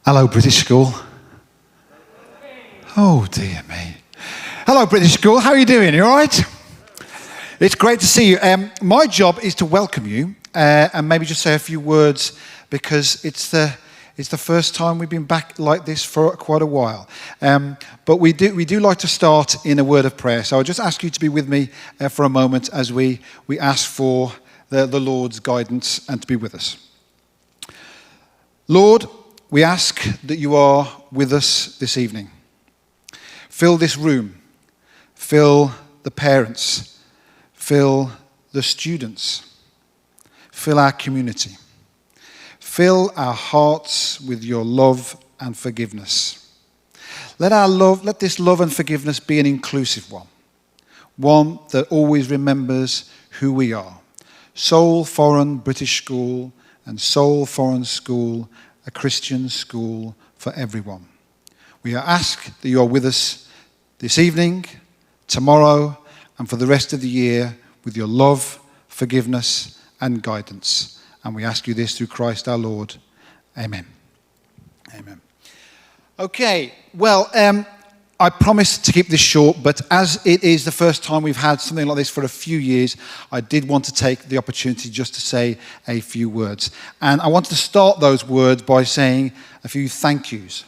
Hello, British School. Oh, dear me. Hello, British School. How are you doing? You all right? It's great to see you. My job is to welcome you and maybe just say a few words because it's the first time we've been back like this for quite a while. But we do like to start in a word of prayer. So I'll just ask you to be with me for a moment as we ask for the Lord's guidance and to be with us. Lord, we ask that you are with us this evening. Fill this room. Fill the parents. Fill the students. Fill our community. Fill our hearts with your love and forgiveness. Let this love and forgiveness be an inclusive one that always remembers who we are. Seoul Foreign British School and Seoul Foreign School, a Christian school for everyone. We ask that you are with us this evening, tomorrow, and for the rest of the year with your love, forgiveness, and guidance. And we ask you this through Christ our Lord. Amen. Amen. Okay, well, I promised to keep this short, but as it is the first time we've had something like this for a few years, I did want to take the opportunity just to say a few words. And I wanted to start those words by saying a few thank yous.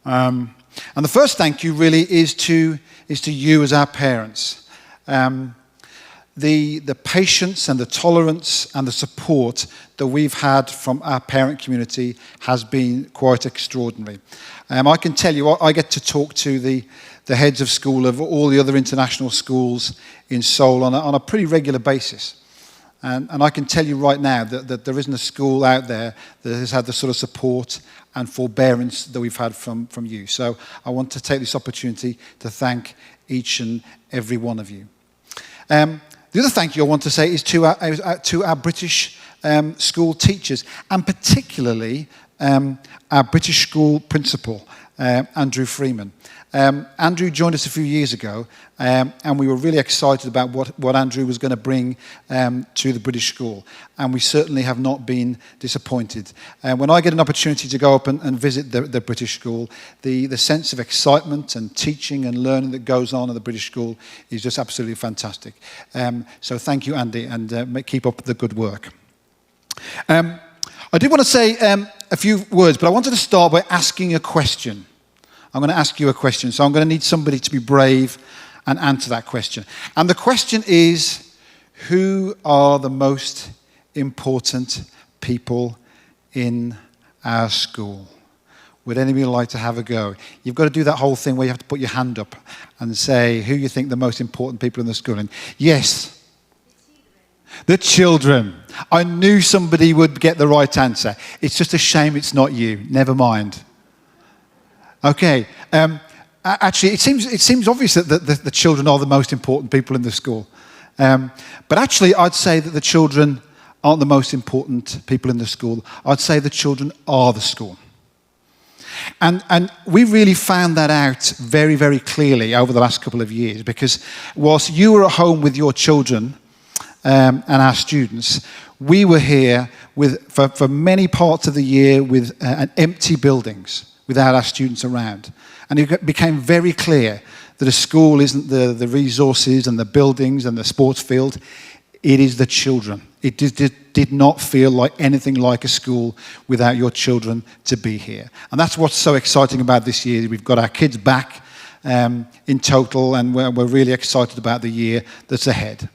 And the first thank you really is to you as our parents. The patience and the tolerance and the support that we've had from our parent community has been quite extraordinary. I can tell you, I get to talk to the heads of school of all the other international schools in Seoul on a pretty regular basis. And I can tell you right now that there isn't a school out there that has had the sort of support and forbearance that we've had from you. So I want to take this opportunity to thank each and every one of you. The other thank you I want to say is to our British school teachers, and particularly our British school principal, Andrew Freeman. Andrew joined us a few years ago, and we were really excited about what Andrew was going to bring to the British school, and we certainly have not been disappointed. When I get an opportunity to go up and visit the British school, the sense of excitement and teaching and learning that goes on in the British school is just absolutely fantastic. So thank you, Andy, and keep up the good work. I did want to say a few words, but I wanted to start by asking a question. I'm going to ask you a question, so I'm going to need somebody to be brave and answer that question. And the question is, who are the most important people in our school? Would anybody like to have a go? You've got to do that whole thing where you have to put your hand up and say who you think the most important people in the school are. Yes. The children. I knew somebody would get the right answer. It's just a shame it's not you. Never mind. Okay. Actually, it seems obvious that the children are the most important people in the school. But actually, I'd say that the children aren't the most important people in the school. I'd say the children are the school. And we really found that out very, very clearly over the last couple of years, because whilst you were at home with your children and our students, we were here for many parts of the year with empty buildings, without our students around. And it became very clear that a school isn't the resources and the buildings and the sports field, it is the children. It did not feel like anything like a school without your children to be here. And that's what's so exciting about this year. We've got our kids back in total, and we're really excited about the year that's ahead.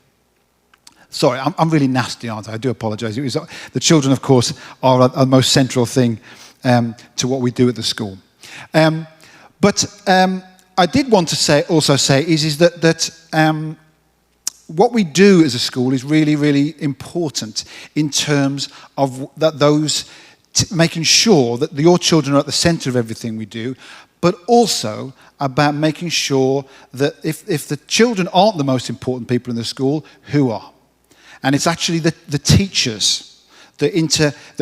Sorry, I'm really nasty, aren't I? I do apologise. The children, of course, are the most central thing to what we do at the school. But I did want to also say that what we do as a school is really, really important in terms of making sure that your children are at the centre of everything we do, but also about making sure that if the children aren't the most important people in the school, who are? And it's actually the teachers that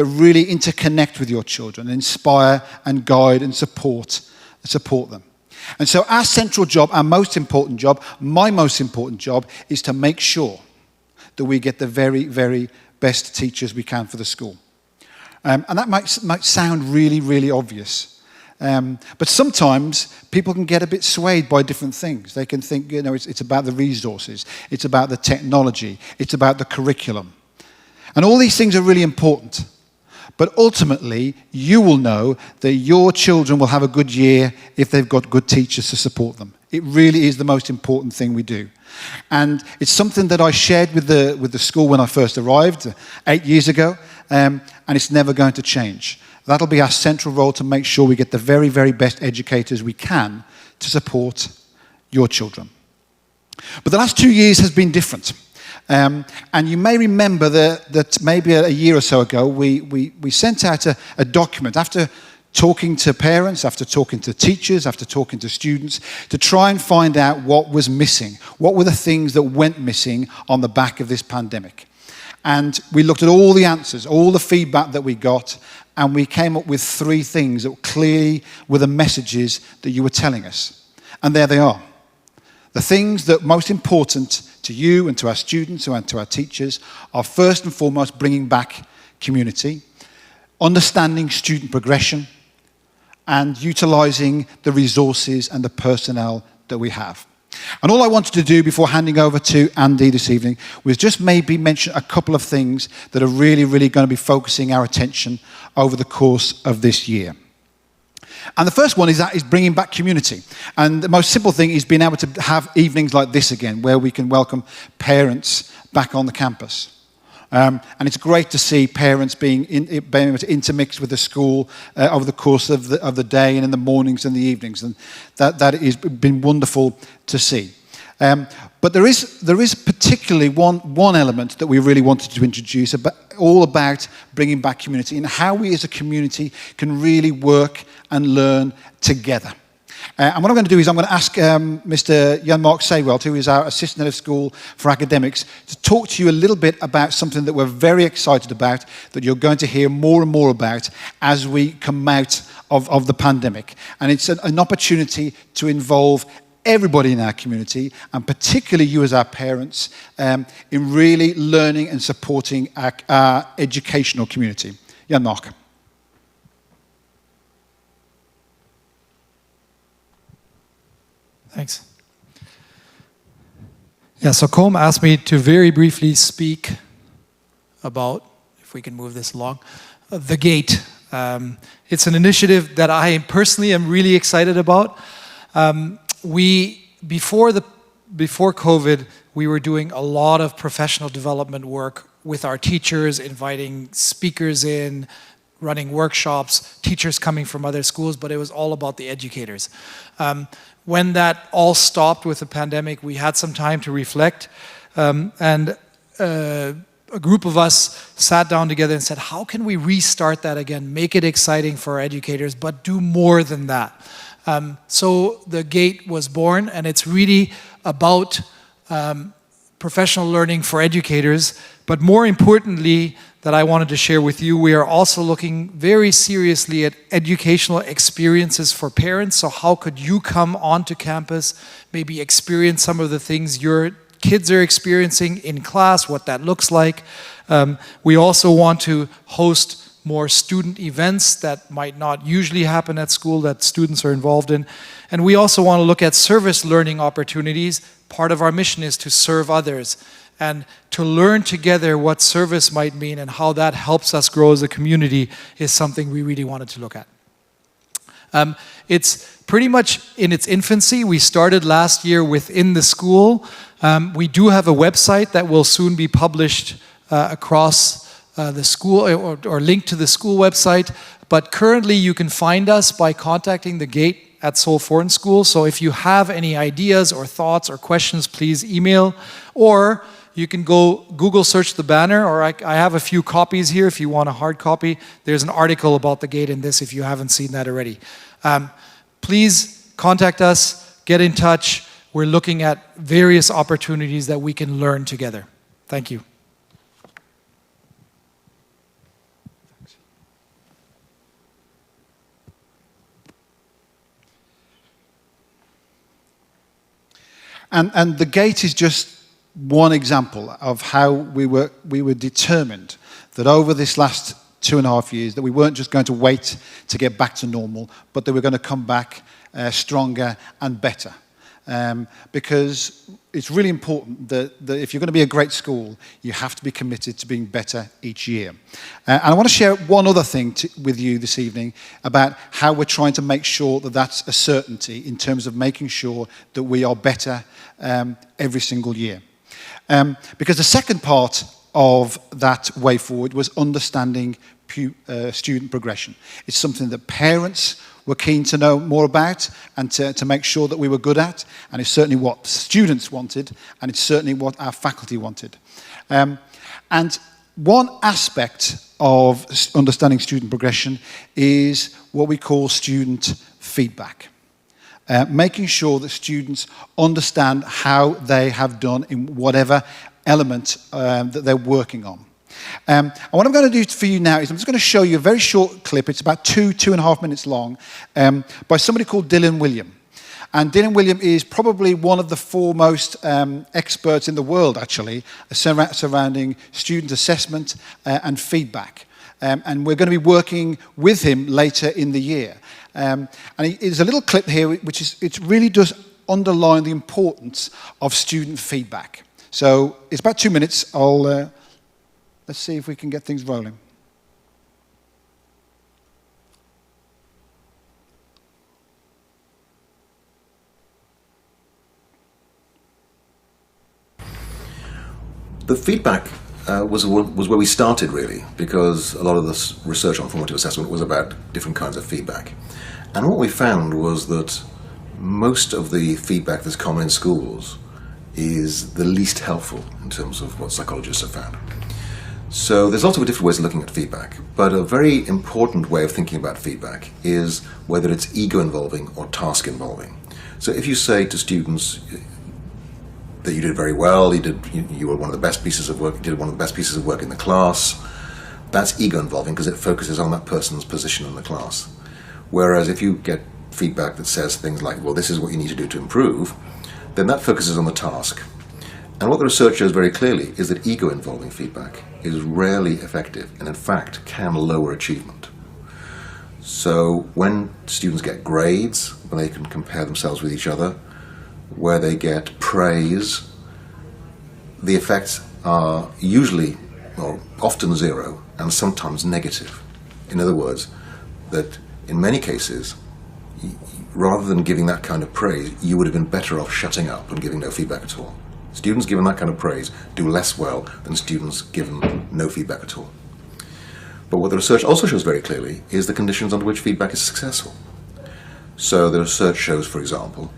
really interconnect with your children, inspire and guide and support them. And so our central job, our most important job, my most important job, is to make sure that we get the very, very best teachers we can for the school. And that might sound really, really obvious. But sometimes people can get a bit swayed by different things. They can think, it's about the resources, it's about the technology, it's about the curriculum. And all these things are really important. But ultimately, you will know that your children will have a good year if they've got good teachers to support them. It really is the most important thing we do. And it's something that I shared with the school when I first arrived 8 years ago, and it's never going to change. That'll be our central role, to make sure we get the very, very best educators we can to support your children. But the last 2 years has been different. And you may remember that maybe a year or so ago, we sent out a document after talking to parents, after talking to teachers, after talking to students, to try and find out what was missing. What were the things that went missing on the back of this pandemic? And we looked at all the answers, all the feedback that we got, and we came up with 3 things that clearly were the messages that you were telling us. And there they are. The things that are most important to you and to our students and to our teachers are, first and foremost, bringing back community, understanding student progression, and utilising the resources and the personnel that we have. And all I wanted to do before handing over to Andy this evening was just maybe mention a couple of things that are really, really going to be focusing our attention over the course of this year. And the first one is bringing back community. And the most simple thing is being able to have evenings like this again, where we can welcome parents back on the campus. And it's great to see parents being able to intermix with the school over the course of the day and in the mornings and the evenings. And that has been wonderful to see. But there is particularly one element that we really wanted to introduce, all about bringing back community and how we as a community can really work and learn together. And what I'm going to do is I'm going to ask Mr. Jan-Mark Seewald, who is our Assistant Head of School for Academics, to talk to you a little bit about something that we're very excited about, that you're going to hear more and more about as we come out of the pandemic. And it's an opportunity to involve everybody in our community, and particularly you as our parents, in really learning and supporting our educational community. Jan-Mark. Thanks. Yeah, so Colm asked me to very briefly speak about, if we can move this along, the Gate. It's an initiative that I personally am really excited about. Before COVID, we were doing a lot of professional development work with our teachers, inviting speakers in, running workshops, teachers coming from other schools, but it was all about the educators. When that all stopped with the pandemic, we had some time to reflect, and a group of us sat down together and said, how can we restart that again, make it exciting for our educators, but do more than that? So the Gate was born, and it's really about professional learning for educators, but more importantly, that I wanted to share with you, we are also looking very seriously at educational experiences for parents. So how could you come onto campus, maybe experience some of the things your kids are experiencing in class, what that looks like. We also want to host more student events that might not usually happen at school that students are involved in. And we also want to look at service learning opportunities. Part of our mission is to serve others and to learn together what service might mean and how that helps us grow as a community is something we really wanted to look at. It's pretty much in its infancy. We started last year within the school. We do have a website that will soon be published across the school or linked to the school website. But currently you can find us by contacting the Gate at Seoul Foreign School. So if you have any ideas or thoughts or questions, please email, or you can go Google search the banner, or I have a few copies here if you want a hard copy. There's an article about the Gate in this if you haven't seen that already. Please contact us, get in touch. We're looking at various opportunities that we can learn together. Thank you. And the Gate is just one example of how we were determined that over this last 2.5 years, that we weren't just going to wait to get back to normal, but that we're going to come back stronger and better. Because it's really important that if you're going to be a great school, you have to be committed to being better each year. And I want to share one other thing with you this evening about how we're trying to make sure that that's a certainty in terms of making sure that we are better every single year. Because the second part of that way forward was understanding student progression. It's something that parents were keen to know more about and to make sure that we were good at, and it's certainly what students wanted, and it's certainly what our faculty wanted. And one aspect of understanding student progression is what we call student feedback. Making sure that students understand how they have done in whatever element that they're working on. And what I'm going to do for you now is I'm just going to show you a very short clip. It's about 2.5 minutes long, by somebody called Dylan William. And Dylan William is probably one of the foremost experts in the world, actually, surrounding student assessment and feedback. And we're going to be working with him later in the year. And there's a little clip here which it really does underline the importance of student feedback. So it's about 2 minutes. Let's see if we can get things rolling. The feedback was where we started, really, because a lot of this research on formative assessment was about different kinds of feedback. And what we found was that most of the feedback that's common in schools is the least helpful in terms of what psychologists have found. So there's lots of different ways of looking at feedback, but a very important way of thinking about feedback is whether it's ego-involving or task-involving. So if you say to students that you did very well, you were one of the best pieces of work, you did one of the best pieces of work in the class, that's ego-involving because it focuses on that person's position in the class. Whereas if you get feedback that says things like, well, this is what you need to do to improve, then that focuses on the task. And what the research shows very clearly is that ego-involving feedback is rarely effective and in fact can lower achievement. So when students get grades, when they can compare themselves with each other, where they get praise, the effects are usually, or often zero, and sometimes negative. In other words, that in many cases, rather than giving that kind of praise, you would have been better off shutting up and giving no feedback at all. Students given that kind of praise do less well than students given no feedback at all. But what the research also shows very clearly is the conditions under which feedback is successful. So the research shows, for example,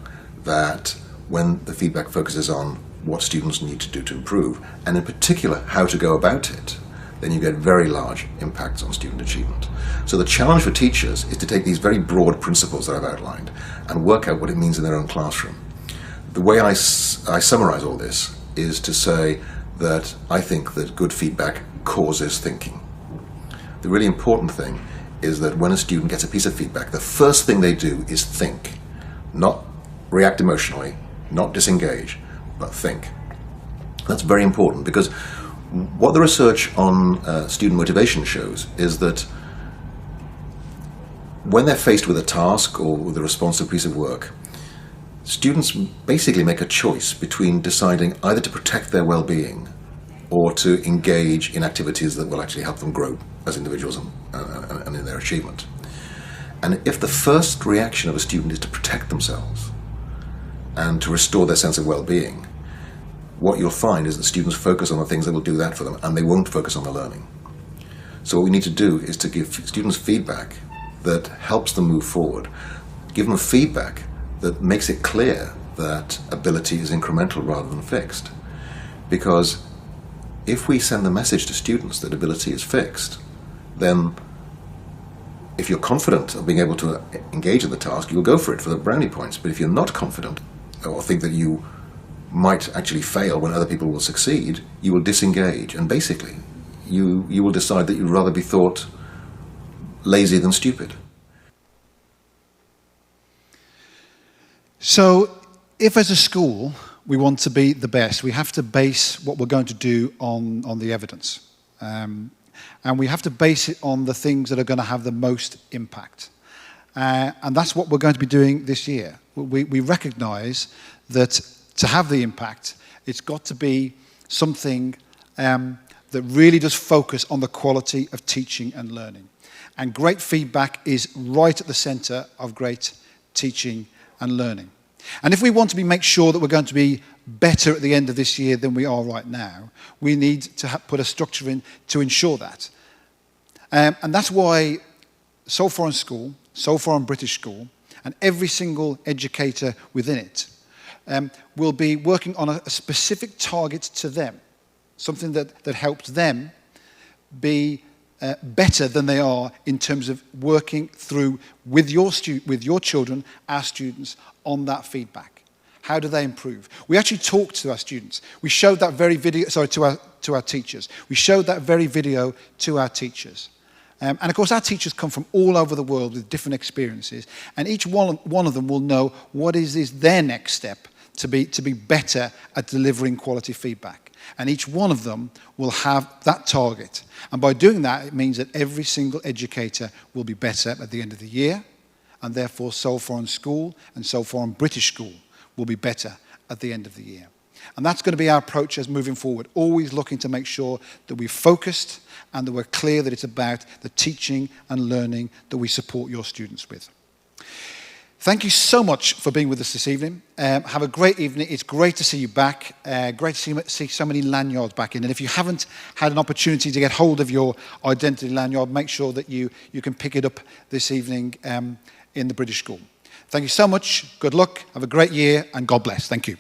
that when the feedback focuses on what students need to do to improve, and in particular how to go about it, then you get very large impacts on student achievement. So the challenge for teachers is to take these very broad principles that I've outlined and work out what it means in their own classroom. The way I summarize all this is to say that I think that good feedback causes thinking. The really important thing is that when a student gets a piece of feedback, the first thing they do is think, not react emotionally, not disengage, but think. That's very important because what the research on student motivation shows is that when they're faced with a task or with a responsive piece of work, students basically make a choice between deciding either to protect their well-being or to engage in activities that will actually help them grow as individuals and in their achievement. And if the first reaction of a student is to protect themselves and to restore their sense of well-being, what you'll find is that students focus on the things that will do that for them and they won't focus on the learning. So what we need to do is to give students feedback that helps them move forward, give them feedback that makes it clear that ability is incremental rather than fixed. Because if we send the message to students that ability is fixed, then if you're confident of being able to engage in the task, you'll go for it for the brownie points. But if you're not confident or think that you might actually fail when other people will succeed, you will disengage. And basically, you will decide that you'd rather be thought lazy than stupid. So if as a school we want to be the best, we have to base what we're going to do on the evidence. and we have to base it on the things that are going to have the most impact. And that's what we're going to be doing this year. We recognise that to have the impact, it's got to be something that really does focus on the quality of teaching and learning. And great feedback is right at the centre of great teaching and learning. And if we want to make sure that we're going to be better at the end of this year than we are right now, we need to put a structure in to ensure that. And that's why Seoul Foreign School, Seoul Foreign British School, and every single educator within it will be working on a specific target to them, something that helps them be better than they are in terms of working through with your children, our students, on that feedback. How do they improve? We actually talked to our students. We showed that very video, to our teachers. We showed that very video to our teachers. And of course, our teachers come from all over the world with different experiences, and each one of them will know what is their next step to be better at delivering quality feedback. And each one of them will have that target. And by doing that, it means that every single educator will be better at the end of the year, and therefore Seoul Foreign School and Seoul Foreign British School will be better at the end of the year. And that's going to be our approach as moving forward, always looking to make sure that we're focused and that we're clear that it's about the teaching and learning that we support your students with. Thank you so much for being with us this evening. Have a great evening. It's great to see you back. Great to see so many lanyards back in. And if you haven't had an opportunity to get hold of your identity lanyard, make sure that you can pick it up this evening in the British School. Thank you so much. Good luck. Have a great year, and God bless. Thank you.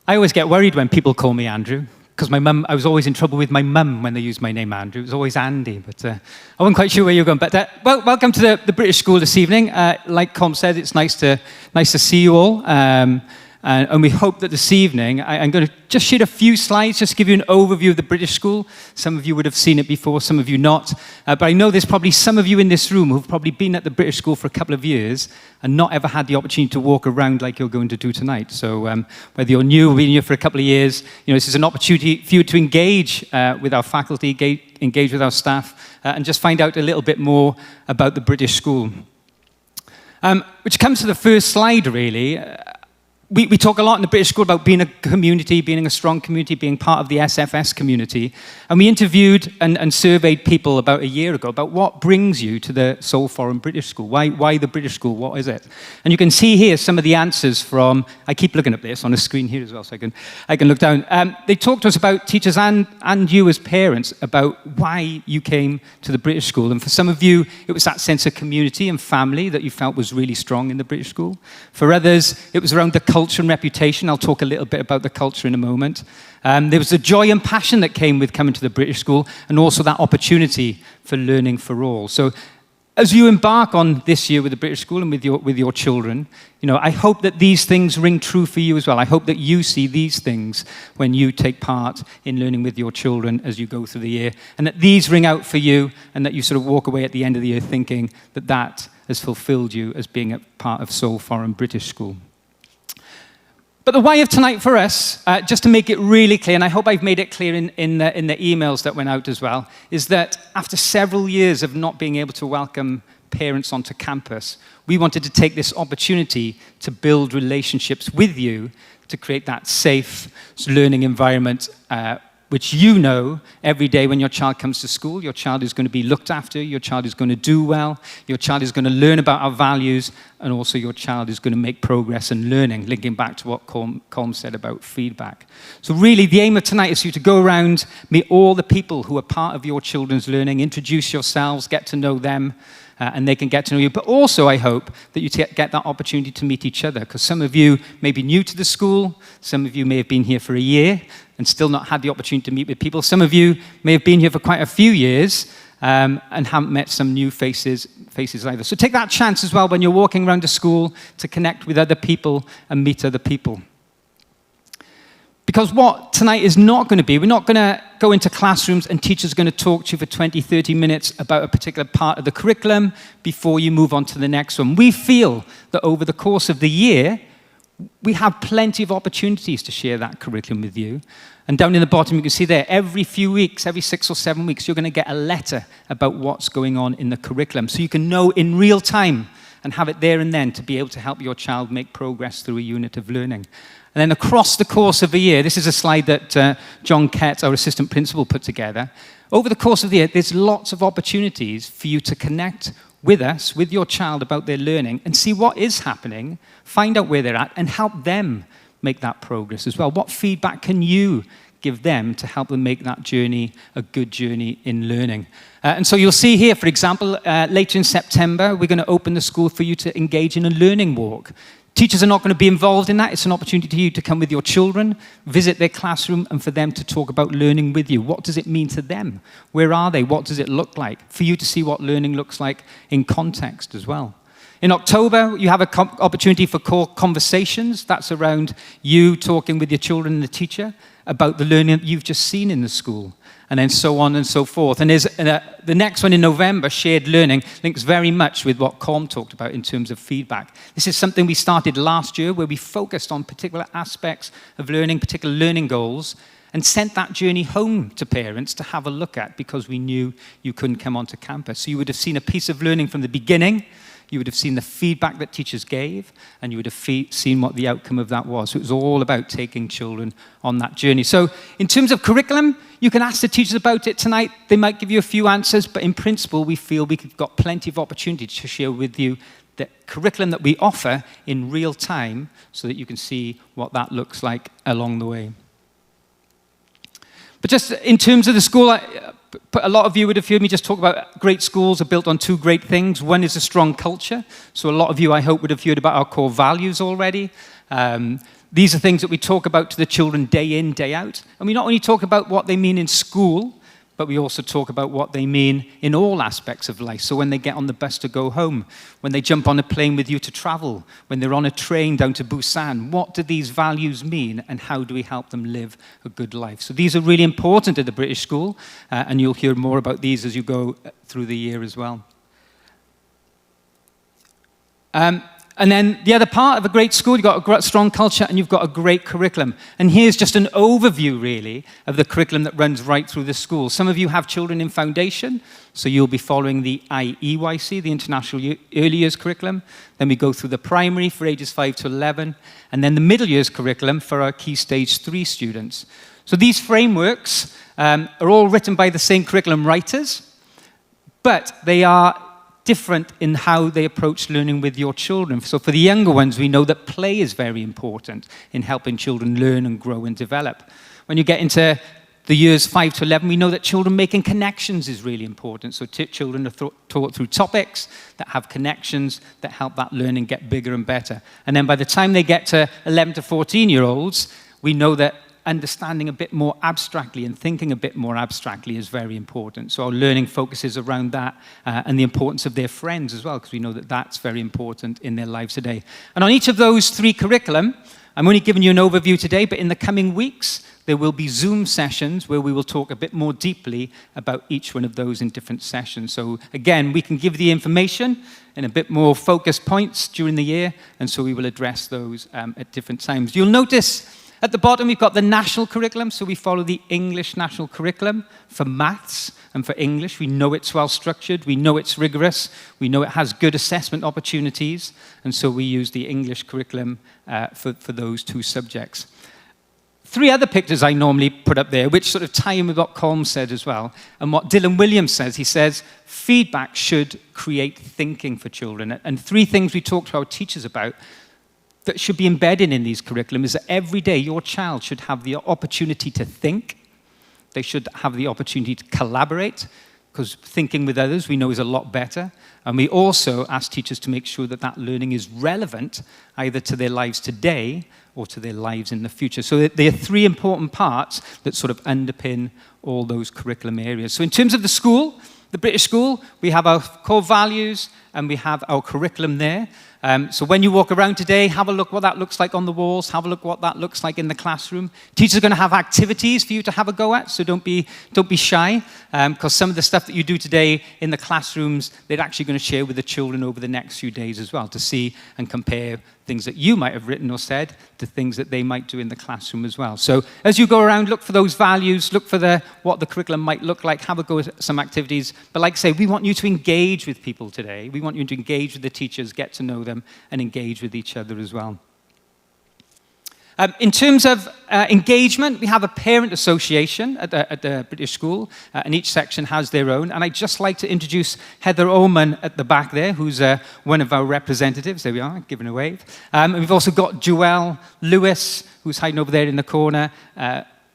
I always get worried when people call me Andrew, because I was always in trouble with my mum when they used my name Andrew. It was always Andy, but I wasn't quite sure where you were going. But welcome to the British School this evening. Like Com said, it's nice to see you all. And we hope that this evening, I'm going to just share a few slides, just to give you an overview of the British School. Some of you would have seen it before, some of you not. But I know there's probably some of you in this room who've probably been at the British School for a couple of years and not ever had the opportunity to walk around like you're going to do tonight. So whether you're new or been here for a couple of years, this is an opportunity for you to engage with our faculty, engage with our staff, and just find out a little bit more about the British School. Which comes to the first slide, really. We talk a lot in the British School about being a community, being a strong community, being part of the SFS community. And we interviewed and surveyed people about a year ago about what brings you to the Seoul Foreign British School. Why the British School? What is it? And you can see here some of the answers from, I keep looking at this on the screen here as well, so I can look down. They talked to us about teachers and you as parents about why you came to the British School. And for some of you, it was that sense of community and family that you felt was really strong in the British School. For others, it was around the culture and reputation. I'll talk a little bit about the culture in a moment. There was the joy and passion that came with coming to the British School, and also that opportunity for learning for all. So as you embark on this year with the British School and with your children, I hope that these things ring true for you as well. I hope that you see these things when you take part in learning with your children as you go through the year, and that these ring out for you, and that you sort of walk away at the end of the year thinking that has fulfilled you as being a part of Seoul Foreign British School. But the why of tonight for us, just to make it really clear, and I hope I've made it clear in the emails that went out as well, is that after several years of not being able to welcome parents onto campus, we wanted to take this opportunity to build relationships with you to create that safe learning environment which every day when your child comes to school, your child is going to be looked after, your child is going to do well, your child is going to learn about our values, and also your child is going to make progress in learning, linking back to what Colm said about feedback. So really, the aim of tonight is for you to go around, meet all the people who are part of your children's learning, introduce yourselves, get to know them, and they can get to know you. But also, I hope that you get that opportunity to meet each other, because some of you may be new to the school, some of you may have been here for a year and still not had the opportunity to meet with people. Some of you may have been here for quite a few years and haven't met some new faces either. So take that chance as well when you're walking around the school to connect with other people and meet other people. Because what tonight is not going to be, we're not going to go into classrooms and teachers are going to talk to you for 20, 30 minutes about a particular part of the curriculum before you move on to the next one. We feel that over the course of the year, we have plenty of opportunities to share that curriculum with you. And down in the bottom, you can see there, every few weeks, every 6 or 7 weeks, you're going to get a letter about what's going on in the curriculum. So you can know in real time and have it there and then to be able to help your child make progress through a unit of learning. And then across the course of a year, this is a slide that John Kett, our assistant principal, put together. Over the course of the year, there's lots of opportunities for you to connect with us, with your child, about their learning and see what is happening, find out where they're at, and help them make that progress as well. What feedback can you give them to help them make that journey a good journey in learning? And so you'll see here, for example, later in September, we're going to open the school for you to engage in a learning walk. Teachers are not going to be involved in that. It's an opportunity for you to come with your children, visit their classroom, and for them to talk about learning with you. What does it mean to them? Where are they? What does it look like? For you to see what learning looks like in context as well. In October, you have an opportunity for core conversations. That's around you talking with your children and the teacher about the learning that you've just seen in the school, and then so on and so forth. And there's the next one in November, shared learning, links very much with what Com talked about in terms of feedback. This is something we started last year where we focused on particular aspects of learning, particular learning goals, and sent that journey home to parents to have a look at because we knew you couldn't come onto campus. So you would have seen a piece of learning from the beginning, you would have seen the feedback that teachers gave, and you would have seen what the outcome of that was. So it was all about taking children on that journey. So in terms of curriculum, you can ask the teachers about it tonight. They might give you a few answers, but in principle, we feel we've got plenty of opportunity to share with you the curriculum that we offer in real time so that you can see what that looks like along the way. But just in terms of the school, a lot of you would have heard me just talk about great schools are built on two great things. One is a strong culture. So a lot of you, I hope, would have heard about our core values already. These are things that we talk about to the children day in, day out. And we not only talk about what they mean in school, but we also talk about what they mean in all aspects of life. So when they get on the bus to go home, when they jump on a plane with you to travel, when they're on a train down to Busan, what do these values mean and how do we help them live a good life? So these are really important at the British School, and you'll hear more about these as you go through the year as well. And then the other part of a great school, you've got a strong culture and you've got a great curriculum. And here's just an overview, really, of the curriculum that runs right through the school. Some of you have children in foundation, so you'll be following the IEYC, the International Early Years Curriculum. Then we go through the primary for ages 5 to 11, and then the middle years curriculum for our Key Stage 3 students. So these frameworks are all written by the same curriculum writers, but they are different in how they approach learning with your children. So for the younger ones, we know that play is very important in helping children learn and grow and develop. When you get into the years 5 to 11, we know that children making connections is really important. So children are taught through topics that have connections that help that learning get bigger and better. And then by the time they get to 11 to 14-year-olds, we know that understanding a bit more abstractly and thinking a bit more abstractly is very important. So our learning focuses around that and the importance of their friends as well, because we know that that's very important in their lives today. And on each of those three curriculum, I'm only giving you an overview today, but in the coming weeks, there will be Zoom sessions where we will talk a bit more deeply about each one of those in different sessions. So again, we can give the information in a bit more focused points during the year, and so we will address those at different times. You'll notice at the bottom, we've got the national curriculum, so we follow the English national curriculum for maths and for English. We know it's well structured, we know it's rigorous, we know it has good assessment opportunities, and so we use the English curriculum for those two subjects. Three other pictures I normally put up there, which sort of tie in with what Colm said as well, and what Dylan Williams says. He says, feedback should create thinking for children. And three things we talk to our teachers about that should be embedded in these curriculum is that every day your child should have the opportunity to think. They should have the opportunity to collaborate, because thinking with others we know is a lot better. And we also ask teachers to make sure that that learning is relevant either to their lives today or to their lives in the future. So there are three important parts that sort of underpin all those curriculum areas. So in terms of the school, the British School, we have our core values and we have our curriculum there. So when you walk around today, have a look what that looks like on the walls, have a look what that looks like in the classroom. Teachers are going to have activities for you to have a go at, so don't be shy, because some of the stuff that you do today in the classrooms, they're actually going to share with the children over the next few days as well, to see and compare things that you might have written or said to things that they might do in the classroom as well. So as you go around, look for those values, look for what the curriculum might look like, have a go at some activities. But like I say, we want you to engage with people today. We want you to engage with the teachers, get to know them, and engage with each other as well. In terms of engagement, we have a parent association at the British School, and each section has their own. And I'd just like to introduce Heather Ullman at the back there, who's one of our representatives. There we are, giving a wave. And we've also got Joelle Lewis, who's hiding over there in the corner,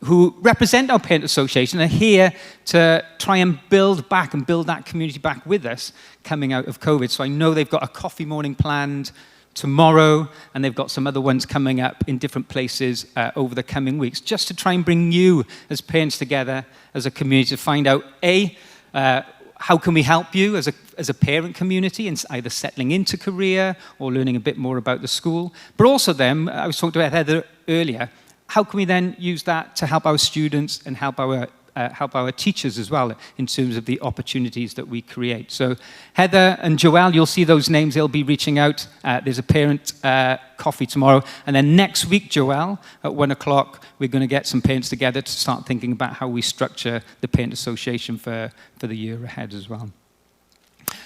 who represent our parent association and are here to try and build that community back with us coming out of COVID. So I know they've got a coffee morning planned tomorrow, and they've got some other ones coming up in different places over the coming weeks, just to try and bring you as parents together as a community to find out, how can we help you as a parent community in either settling into Korea or learning a bit more about the school, but also then, I was talking about Heather earlier, how can we then use that to help our students and help our teachers as well in terms of the opportunities that we create. So Heather and Joelle, you'll see those names, they'll be reaching out. There's a parent coffee tomorrow. And then next week, Joelle, at 1 o'clock, we're going to get some parents together to start thinking about how we structure the parent association for the year ahead as well.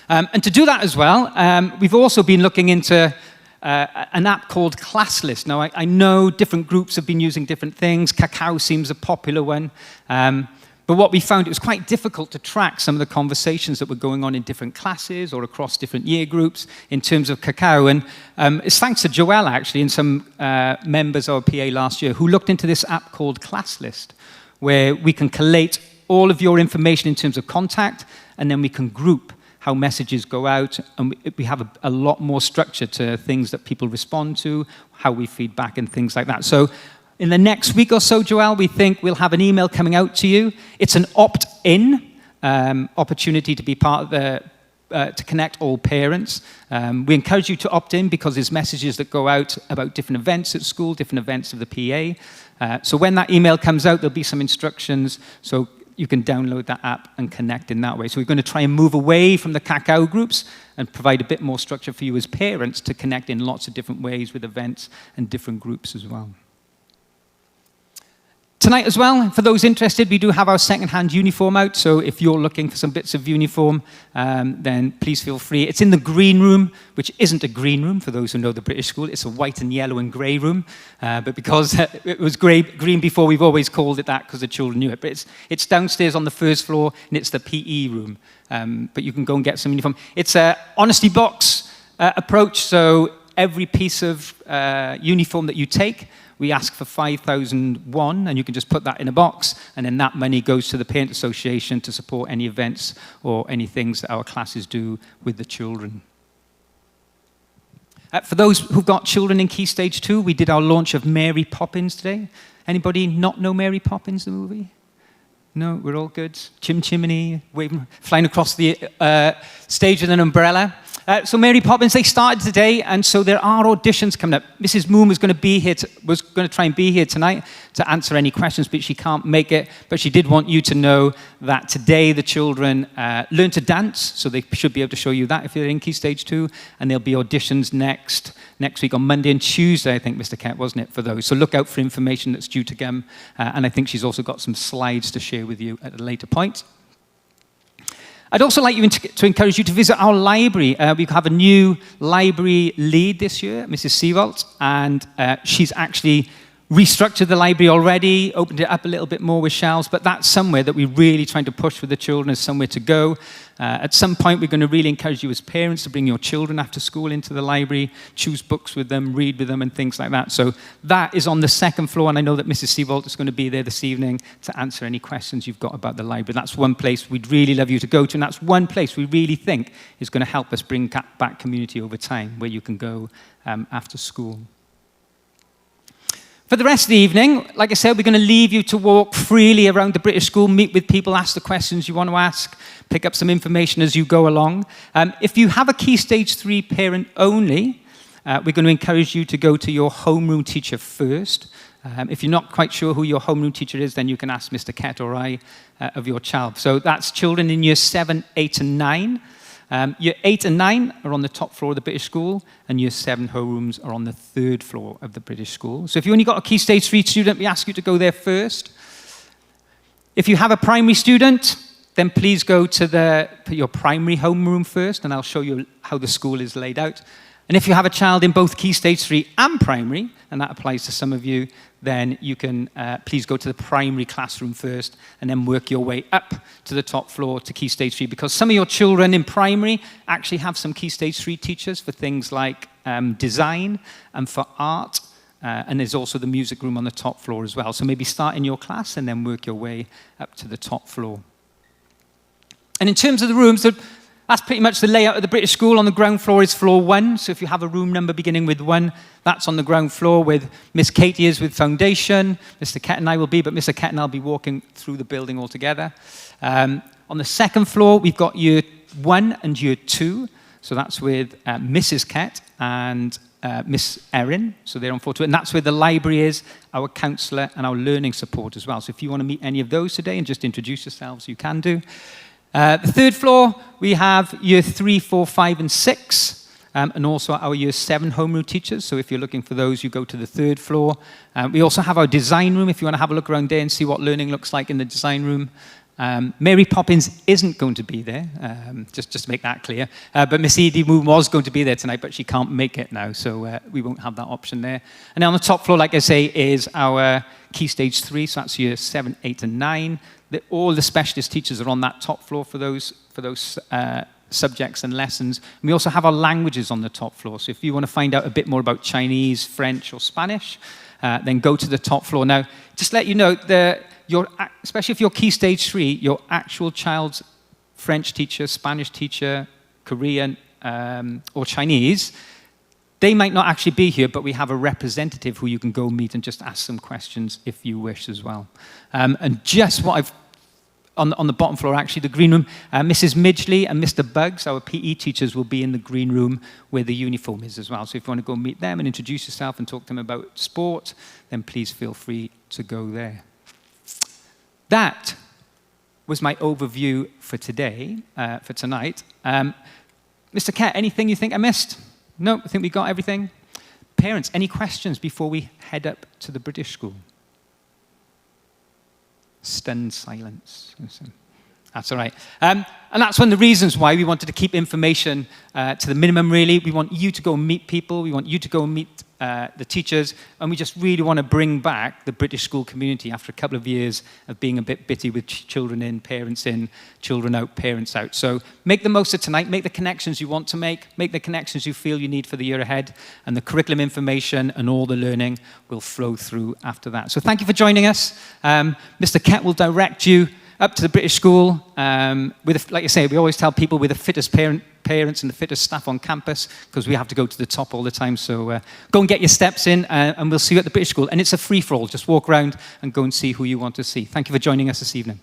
And to do that as well, we've also been looking into an app called ClassList. Now, I know different groups have been using different things. Kakao seems a popular one. But what we found, it was quite difficult to track some of the conversations that were going on in different classes or across different year groups in terms of Kakao. And it's thanks to Joelle, actually, and some members of our PA last year who looked into this app called ClassList, where we can collate all of your information in terms of contact, and then we can group how messages go out, and we have a lot more structure to things that people respond to, how we feed back and things like that. So in the next week or so, Joelle, we think we'll have an email coming out to you. It's an opt-in opportunity to be part of to connect all parents. We encourage you to opt in because there's messages that go out about different events at school, different events of the PA. So when that email comes out, there'll be some instructions. So you can download that app and connect in that way. So we're going to try and move away from the Kakao groups and provide a bit more structure for you as parents to connect in lots of different ways with events and different groups as well. Tonight as well, for those interested, we do have our second-hand uniform out, so if you're looking for some bits of uniform, then please feel free. It's in the green room, which isn't a green room, for those who know the British school. It's a white and yellow and grey room, but because it was green before, we've always called it that because the children knew it. But it's downstairs on the first floor, and it's the PE room, but you can go and get some uniform. It's an honesty box approach, so every piece of uniform that you take, we ask for 5,000 won, and you can just put that in a box, and then that money goes to the Parent Association to support any events or any things that our classes do with the children. For those who've got children in Key Stage 2, we did our launch of Mary Poppins today. Anybody not know Mary Poppins, the movie? No, we're all good. Chim Chimney, waving, flying across the stage with an umbrella. So Mary Poppins, they started today, and so there are auditions coming up. Mrs. Moon was going to try and be here tonight to answer any questions, but she can't make it. But she did want you to know that today the children learn to dance, so they should be able to show you that if you're in Key Stage 2. And there'll be auditions next week on Monday and Tuesday, I think, Mr. Kent, wasn't it, for those? So look out for information that's due to come. And I think she's also got some slides to share with you at a later point. I'd also like you to encourage you to visit our library. We have a new library lead this year, Mrs. Seawalt, and she's actually restructured the library already, opened it up a little bit more with shelves, but that's somewhere that we're really trying to push with the children as somewhere to go. At some point, we're going to really encourage you as parents to bring your children after school into the library, choose books with them, read with them, and things like that. So that is on the second floor, and I know that Mrs. Seawalt is going to be there this evening to answer any questions you've got about the library. That's one place we'd really love you to go to, and that's one place we really think is going to help us bring back community over time, where you can go after school. For the rest of the evening, like I said, we're going to leave you to walk freely around the British school, meet with people, ask the questions you want to ask, pick up some information as you go along. If you have a Key Stage 3 parent only, we're going to encourage you to go to your homeroom teacher first. If you're not quite sure who your homeroom teacher is, then you can ask Mr. Kett or I of your child. So that's children in year 7, 8 and 9. Year 8 and 9 are on the top floor of the British school, and year 7 homerooms are on the 3rd floor of the British school. So if you only got a Key Stage 3 student, we ask you to go there first. If you have a primary student, then please go to your primary homeroom first, and I'll show you how the school is laid out. And if you have a child in both Key Stage 3 and primary, and that applies to some of you, then you can please go to the primary classroom first and then work your way up to the top floor to Key Stage 3, because some of your children in primary actually have some Key Stage 3 teachers for things like design and for art, and there's also the music room on the top floor as well. So maybe start in your class and then work your way up to the top floor. And in terms of the rooms, that's pretty much the layout of the British school. On the ground floor is floor 1. So if you have a room number beginning with 1, that's on the ground floor with Miss Katie is with foundation. Mr. Kett and I will be, but Mr. Kett and I will be walking through the building all together. On the second floor, we've got year 1 and year 2. So that's with Mrs. Kett and Miss Erin. So they're on floor 2. And that's where the library is, our counsellor and our learning support as well. So if you want to meet any of those today and just introduce yourselves, you can do. The 3rd floor, we have year 3, 4, 5, and 6, and also our year 7 homeroom teachers. So if you're looking for those, you go to the 3rd floor. We also have our design room, if you want to have a look around there and see what learning looks like in the design room. Mary Poppins isn't going to be there, just to make that clear. But Miss Edie Moon was going to be there tonight, but she can't make it now, so we won't have that option there. And then on the top floor, like I say, is our Key Stage 3, so that's year 7, 8, and 9. All the specialist teachers are on that top floor for those subjects and lessons. And we also have our languages on the top floor. So if you want to find out a bit more about Chinese, French, or Spanish, then go to the top floor. Now, just let you know, especially if you're Key Stage 3, your actual child's French teacher, Spanish teacher, Korean, or Chinese, they might not actually be here, but we have a representative who you can go meet and just ask some questions if you wish as well. And just what I've, on the bottom floor, actually, the green room, Mrs. Midgley and Mr. Buggs, our PE teachers, will be in the green room where the uniform is as well. So if you want to go meet them and introduce yourself and talk to them about sport, then please feel free to go there. That was my overview for today, for tonight. Mr. Kett, anything you think I missed? No, I think we got everything. Parents, any questions before we head up to the British school? Stunned silence. That's all right. And that's one of the reasons why we wanted to keep information to the minimum, really. We want you to go and meet people. We want you to go and meet the teachers. And we just really want to bring back the British school community after a couple of years of being a bit bitty with children in, parents in, children out, parents out. So make the most of tonight. Make the connections you want to make. Make the connections you feel you need for the year ahead. And the curriculum information and all the learning will flow through after that. So thank you for joining us. Mr. Kett will direct you up to the British school. Like I say, we always tell people we're the fittest parents and the fittest staff on campus because we have to go to the top all the time. So go and get your steps in and we'll see you at the British school. And it's a free-for-all. Just walk around and go and see who you want to see. Thank you for joining us this evening.